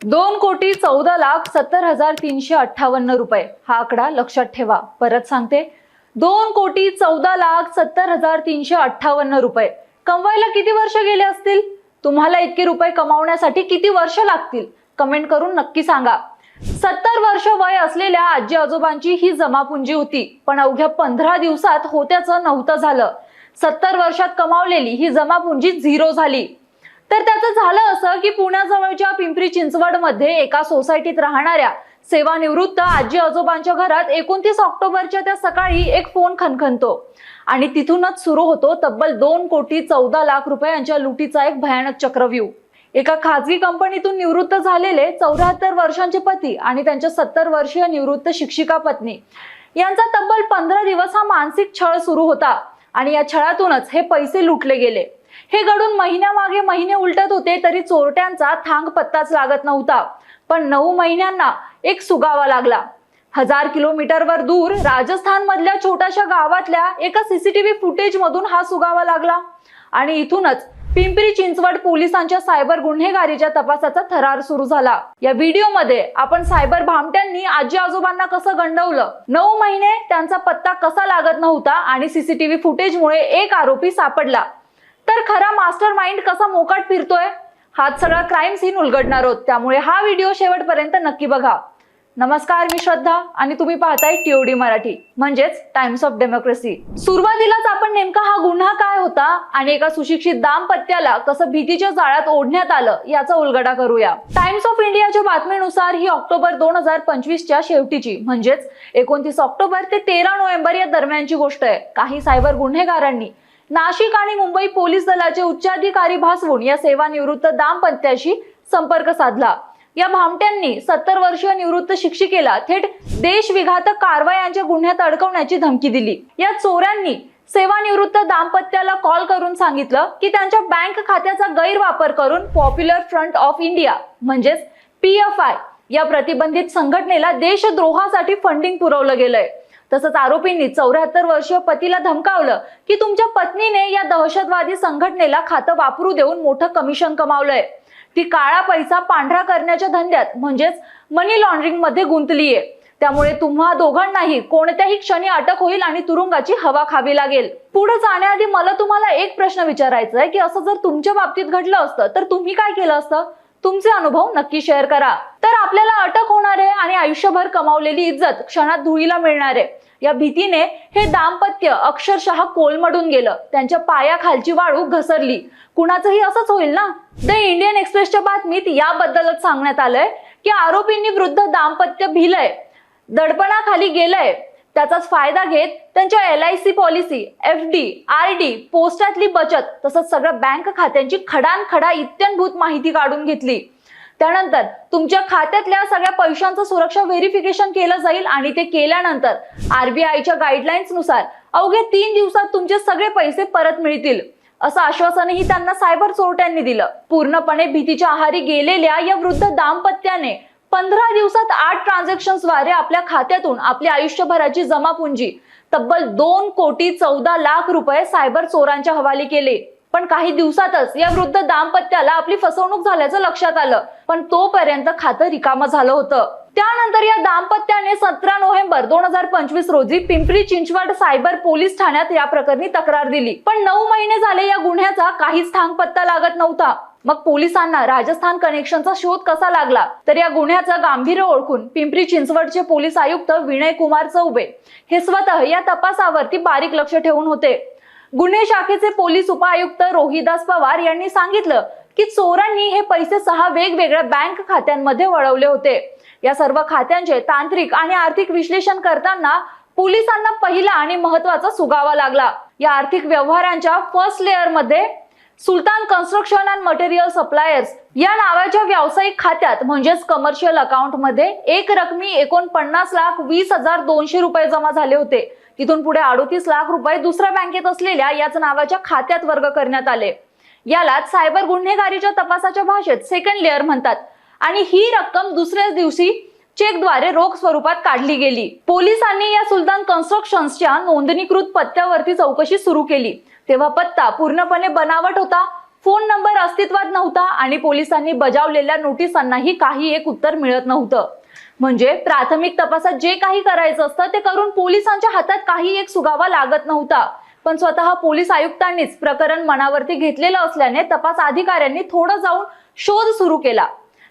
2,14,70,358 रुपये हा आकडा लक्षात ठेवा। परत सांगते, 2,14,70,358 रुपये। कमवायला किती वर्ष गेले असतील? तुम्हाला इतके रुपये कमावण्यासाठी किती वर्ष लागतील? कमेंट करून नक्की सांगा। 70 वर्ष वय असलेल्या आजी आजोबांची ही जमापुंजी होती, पण अवघ्या 15 दिवसात होत्याचं नव्हतं झालं। 70 वर्षात कमावलेली ही जमापुंजी झिरो झाली। तर त्याचं झालं असं की पुण्याजवळच्या पिंपरी चिंचवड मध्ये एका सोसायटीत राहणाऱ्या सेवानिवृत्त आजी आजोबांच्या घरात 29 ऑक्टोबरच्या त्या सकाळी एक फोन खणखणतो आणि तिथूनच सुरू होतो तब्बल 2,14,00,000 रुपयांच्या लुटीचा एक भयानक चक्रव्यूह। एका खाजगी कंपनीतून निवृत्त झालेले 74 वर्षांचे पती आणि त्यांच्या 70 वर्षीय निवृत्त शिक्षिका पत्नी यांचा तब्बल 15 दिवस हा मानसिक छळ सुरू होता आणि या छळातूनच हे पैसे लुटले गेले। हे घडून महिन्यामागे महिने उलटत होते तरी चोरट्यांचा थांग पत्ताच लागत नव्हता। पण 9 महिन्यांना एक सुगावा लागला। 1000 किलोमीटरवर दूर राजस्थान मधल्या छोट्याशा गावातल्या एका सीसीटीव्ही फुटेज मधून हा सुगावा लागला आणि इथूनच पिंपरी चिंचवड पोलिसांच्या सायबर गुन्हेगारीच्या तपासाचा थरार सुरू झाला। या व्हिडिओ मध्ये आपण सायबर भामट्यांनी आजी आजोबांना कसं गंडवलं, 9 महिने त्यांचा पत्ता कसा लागत नव्हता आणि सीसीटीव्ही फुटेजमुळे एक आरोपी सापडला, तर खरा मास्टर माइंड कसा मोकाट फिरतोय, हाच सगळा क्राईम सीन उलगडणार आहोत। त्यामुळे हा व्हिडिओ शेवटपर्यंत नक्की बघा। नमस्कार, मी श्रद्धा आणि तुम्ही पाहताय टीओडी मराठी म्हणजेच टाइम्स ऑफ डेमोक्रेसी। सुरुवातीलाच आपण नेमका हा गुन्हा काय होता आणि एका सुशिक्षित दाम्पत्याला कसं भीतीच्या जाळ्यात ओढण्यात आलं याचा उलगडा करूया। टाइम्स ऑफ इंडियाच्या बातमीनुसार ही ऑक्टोबर 2025च्या शेवटीची म्हणजेच 29 ऑक्टोबर ते 13 नोव्हेंबर या दरम्यानची गोष्ट आहे। काही सायबर गुन्हेगारांनी नाशिक आणि मुंबई पोलीस दलाचे उच्चाधिकारी भासवून या सेवानिवृत्त दाम्पत्याशी संपर्क साधला। या भामट्यांनी 70 वर्षीय निवृत्त शिक्षिकेला थेट देशविघातक कारवायांच्या गुन्ह्यात अडकवण्याची धमकी दिली। या चोरांनी सेवानिवृत्त दाम्पत्याला कॉल करून सांगितलं की त्यांच्या बँक खात्याचा गैरवापर करून पॉप्युलर फ्रंट ऑफ इंडिया म्हणजेच PFI या प्रतिबंधित संघटनेला देशद्रोहासाठी फंडिंग पुरवलं गेलंय। तसंच आरोपींनी 74 वर्षीय पतीला धमकावलं की तुमच्या पत्नीने या दहशतवादी संघटनेला खातं वापरू देऊन मोठं कमिशन कमावलंय, ती काळा पैसा पांढरा करण्याच्या धंद्यात म्हणजेच मनी लॉन्ड्रिंग मध्ये गुंतलीये, त्यामुळे तुम्हा दोघांनाही कोणत्याही क्षणी अटक होईल आणि तुरुंगाची हवा खावी लागेल। पुढे जाण्याआधी मला तुम्हाला एक प्रश्न विचारायचा आहे की असं जर तुमच्या बाबतीत घडलं असतं तर तुम्ही काय केलं असतं? तुमचे अनुभव नक्की शेअर करा। तर आपल्याला अटक होणार आहे आणि आयुष्यभर कमावलेली इज्जत क्षणात धुळीला मिळणार आहे या भीतीने हे दाम्पत्य अक्षरशः कोलमडून गेलं। त्यांच्या पायाखालची वाळू घसरली। कुणाचंही असंच होईल ना। द इंडियन एक्सप्रेसच्या बातमीत याबद्दलच सांगण्यात आलंय की आरोपींनी वृद्ध दाम्पत्य भिलंय, दडपणाखाली गेलंय, त्याचाच फायदा घेत त्यांच्या LIC पॉलिसी, FD, RD, पोस्टातली बचत तसंच सगळ्या बँक खात्यांची खडानखडा इत्याभूत माहिती काढून घेतली। त्यानंतर तुमच्या खात्यातल्या सगळ्या पैशांचं सुरक्षा व्हेरिफिकेशन केलं जाईल आणि ते केल्यानंतर RBIच्या गाईडलाईन्स नुसार अवघ्या 3 दिवसात तुमचे सगळे पैसे परत मिळतील असं आश्वासनही त्यांना सायबर चोरट्यांनी दिलं। पूर्णपणे भीतीच्या आहारी गेलेल्या या वृद्ध दाम्पत्याने 15 दिवसात 8 ट्रान्झॅक्शन्सद्वारे आपल्या खात्यातून आपल्या आयुष्यभराची जमापुंजी तब्बल 2,14,00,000 रुपये सायबर चोरांच्या हवाली केले। पण काही दिवसातच या वृद्ध दाम्पत्याला आपली फसवणूक झाल्याचं लक्षात आलं, पण तोपर्यंत खातं रिकामं झालं होतं। त्यानंतर या दाम्पत्याने 17 नोव्हेंबर 2025 रोजी पिंपरी चिंचवड सायबर पोलीस ठाण्यात या प्रकरणी तक्रार दिली। पण 9 महिने झाले या गुन्ह्याचा काहीच थांग पत्ता लागत नव्हता। मग पोलिसांना राजस्थान कनेक्शनचा शोध कसा लागला, तर या गुन्ह्याचं गांभीर्य ओळखून पिंपरी चिंचवडचे पोलीस आयुक्त विनय कुमार चौबे हे स्वतः या तपासावरती बारीक लक्ष ठेवून होते। गुन्हे शाखेचे पोलीस उपायुक्त रोहिदास पवार यांनी सांगितलं की चोरांनी हे पैसे 6 वेगवेगळ्या बँक खात्यांमध्ये वळवले होते। या सर्व खात्यांचे तांत्रिक आणि आर्थिक विश्लेषण करताना पोलिसांना पहिला आणि महत्त्वाचा सुगावा लागला। या आर्थिक व्यवहारांच्या फर्स्ट लेअर मध्ये सुलतान कन्स्ट्रक्शन अँड मटेरियल सप्लायर्स या नावाच्या व्यावसायिक खात्यात म्हणजेच कमर्शियल अकाउंट मध्ये एक रकमी 49,20,200 रुपये जमा झाले होते। तिथून पुढे 38 लाख रुपये दुसऱ्या बँकेत असलेल्या याच नावाच्या खात्यात वर्ग करण्यात आले। यालाच सायबर गुन्हेगारीच्या तपासाच्या भाषेत सेकंड लेअर म्हणतात आणि ही रक्कम दुसऱ्याच दिवशी चेकद्वारे रोख स्वरूपात काढली गेली। पोलिसांनी या सुलतान कन्स्ट्रक्शन्सच्या नोंदणीकृत पत्त्यावरती चौकशी सुरू केली, तेव्हा पत्ता पूर्णपणे बनावट होता। फोन नंबर अस्तित्वात नव्हता आणि पोलिसांनी बजावलेल्या नोटिसांनाही काही एक उत्तर मिळत नव्हतं. म्हणजे प्राथमिक तपासात जे काही करायचं असतं ते करून पोलिसांच्या हातात काही एक सुगावा लागत नव्हता. पण स्वतः पोलीस आयुक्तांनीच प्रकरण मनावरती घेतलेलं असल्याने तपास अधिकाऱ्यांनी थोडं जाऊन शोध सुरू केला.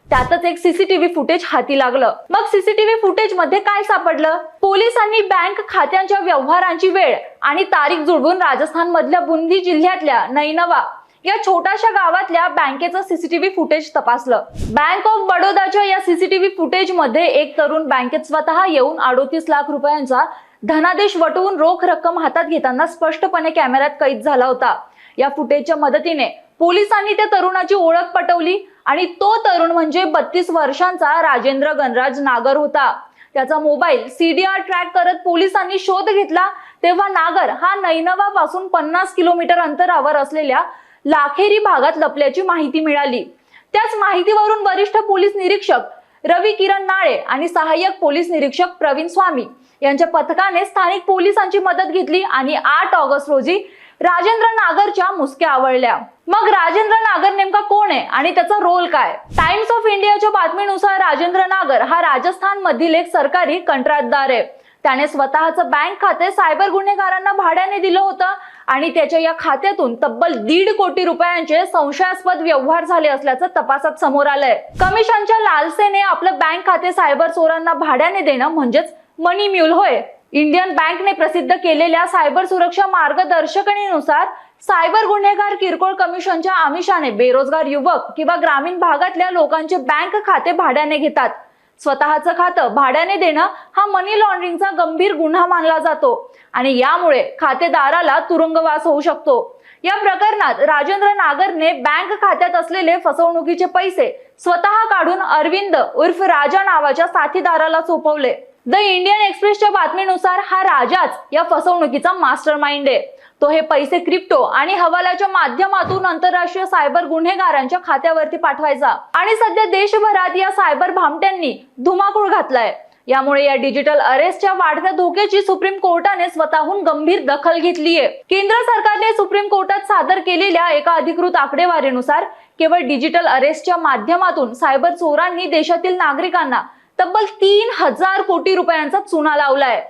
त्यातच एक सीसीटीव्ही फुटेज हाती लागलं. मग सीसीटीव्ही फुटेज मध्ये काय सापडलं? पोलिसांनी बँक खात्यांच्या व्यवहारांची वेळ आणि तारीख जुळवून राजस्थान मधल्या बुंदी जिल्ह्यातल्या नैनवा या छोट्याशा गावातल्या बँकेचं सीसीटीव्ही फुटेज तपासलं. बँक ऑफ बडोदाच्या या सीसीटीव्ही फुटेज मध्ये एक तरुण बँकेत स्वतः येऊन 38 लाख रुपयांचा धनादेश वटवून रोख रक्कम हातात घेताना स्पष्टपणे कॅमेऱ्यात कैद झाला होता. या फुटेजच्या मदतीने पोलिसांनी त्या तरुणाची ओळख पटवली आणि तो तरुण म्हणजे 32 वर्षांचा राजेंद्र गणराज नागर होता. त्याचा मोबाईल सीडीआर ट्रॅक करत पोलिसांनी शोध घेतला तेव्हा नागर हा नैनवा पासून 50 किलोमीटर अंतरावर असलेल्या लाखेरी भागात लपल्याची माहिती मिळाली. त्याच माहितीवरून वरिष्ठ पोलीस निरीक्षक रवी किरण नाळे आणि सहाय्यक पोलीस निरीक्षक प्रवीण स्वामी यांच्या पथकाने स्थानिक पोलिसांची मदत घेतली आणि 8 ऑगस्ट रोजी राजेंद्र नागरच्या मुसक्या आवळल्या. मग राजेंद्र नागर नेमका कोण आहे आणि त्याचा रोल काय? टाइम्स ऑफ इंडियाच्या बातमीनुसार राजेंद्र नागर हा राजस्थान मधील एक सरकारी कंत्राटदार आहे. त्याने स्वतःचं बँक खाते सायबर गुन्हेगारांना भाड्याने दिलं होतं आणि त्याच्या या खात्यातून तब्बल 1.5 कोटी रुपयांचे संशयास्पद व्यवहार झाले असल्याचं तपासात समोर आलंय. कमिशनच्या लालसेने आपलं बँक खाते सायबर चोरांना भाड्याने देणं म्हणजेच मनी म्यूल होय. इंडियन बँकने प्रसिद्ध केलेल्या सायबर सुरक्षा मार्गदर्शकानुसार सायबर गुन्हेगार किरकोळ कमिशनच्या आमिषाने बेरोजगार युवक किंवा ग्रामीण भागातल्या लोकांचे बँक खाते भाड्याने घेतात. स्वतःचं खातं भाड्याने देणं हा मनी लॉन्ड्रिंगचा गंभीर गुन्हा मानला जातो आणि यामुळे खातेदाराला तुरुंगवास होऊ शकतो. या प्रकरणात राजेंद्र नागरने बँक खात्यात असलेले फसवणुकीचे पैसे स्वतः काढून अरविंद उर्फ राजा नावाच्या साथीदाराला सोपवले. द इंडियन एक्सप्रेसच्या बातमीनुसार हा राजाच या फसवणुकीचा मास्टरमाइंड आहे. तो हे पैसे क्रिप्टो आणि हवालाच्या माध्यमातून आंतरराष्ट्रीय सायबर गुन्हेगारांच्या खात्यावरती पाठवायचा आणि सध्या देशभरात या सायबर भामट्यांनी धुमाकूळ घातलाय. यामुळे या डिजिटल अरेस्टच्या वाढत्या धोक्याची सुप्रीम कोर्टाने स्वतःहून गंभीर दखल घेतलीये. केंद्र सरकारने सुप्रीम कोर्टात सादर केलेल्या एका अधिकृत आकडेवारीनुसार केवळ डिजिटल अरेस्टच्या माध्यमातून सायबर चोरांनी देशातील नागरिकांना तब्बल 3000 कोटी रुपयांचा चुना लावलाय.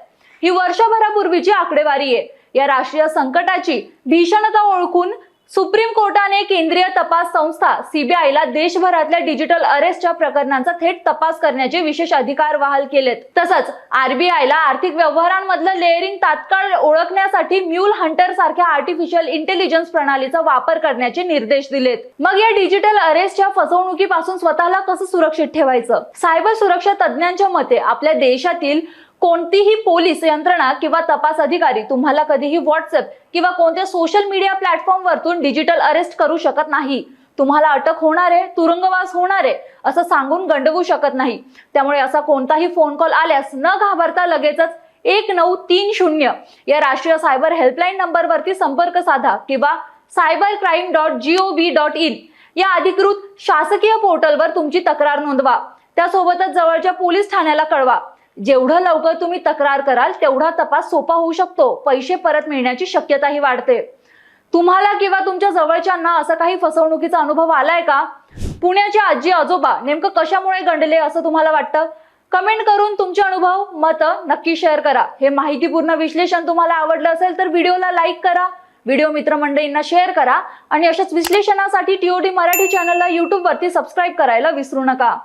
ही वर्षभरापूर्वीची आकडेवारी आहे. या राष्ट्रीय संकटाची भीषणता ओळखून सुप्रीम कोर्टाने केंद्रीय तपास संस्था सीबीआयला देशभरातल्या डिजिटल अरेस्टच्या प्रकरणांचा थेट तपास करण्याचे विशेष अधिकार बहाल केलेत. तसंच आरबीआयला आर्थिक व्यवहारांमधलं लेअरिंग तात्काळ ओळखण्यासाठी म्यूल हंटर सारख्या आर्टिफिशियल इंटेलिजन्स प्रणालीचा वापर करण्याचे निर्देश दिलेत. मग या डिजिटल अरेस्टच्या फसवणुकीपासून स्वतःला कसं सुरक्षित ठेवायचं? सायबर सुरक्षा तज्ज्ञांच्या मते आपल्या देशातील कोणतीही पोलीस यंत्रणा किंवा तपास अधिकारी तुम्हाला कधीही व्हॉट्सअप किंवा कोणत्या सोशल मीडिया प्लॅटफॉर्मवरतून डिजिटल अरेस्ट करू शकत नाही. तुम्हाला अटक होणार आहे, तुरुंगवास होणार आहे असं सांगून गंडवू शकत नाही. त्यामुळे असा कोणताही फोन कॉल आल्यास न घाबरता लगेचच 1930 या राष्ट्रीय सायबर हेल्पलाईन नंबरवरती संपर्क साधा किंवा cybercrime.gov.in या अधिकृत शासकीय पोर्टलवर तुमची तक्रार नोंदवा. त्यासोबतच जवळच्या पोलीस ठाण्याला कळवा. जेवढं लवकर तुम्ही तक्रार कराल तेवढा तपास सोपा होऊ शकतो. पैसे परत मिळण्याची शक्यताही वाढते. तुम्हाला किंवा तुमच्या जवळच्यांना असा काही फसवणुकीचा अनुभव आलाय का? पुण्याचे आजी आजोबा नेमकं कशामुळे गंडले असं तुम्हाला वाटतं? कमेंट करून तुमचे अनुभव मतं नक्की शेअर करा. हे माहितीपूर्ण विश्लेषण तुम्हाला आवडलं असेल तर व्हिडिओला लाईक करा, व्हिडिओ मित्रमंडळींना शेअर करा आणि अशाच विश्लेषणासाठी टीओडी मराठी चॅनलला YouTube वरती सबस्क्राईब करायला विसरू नका.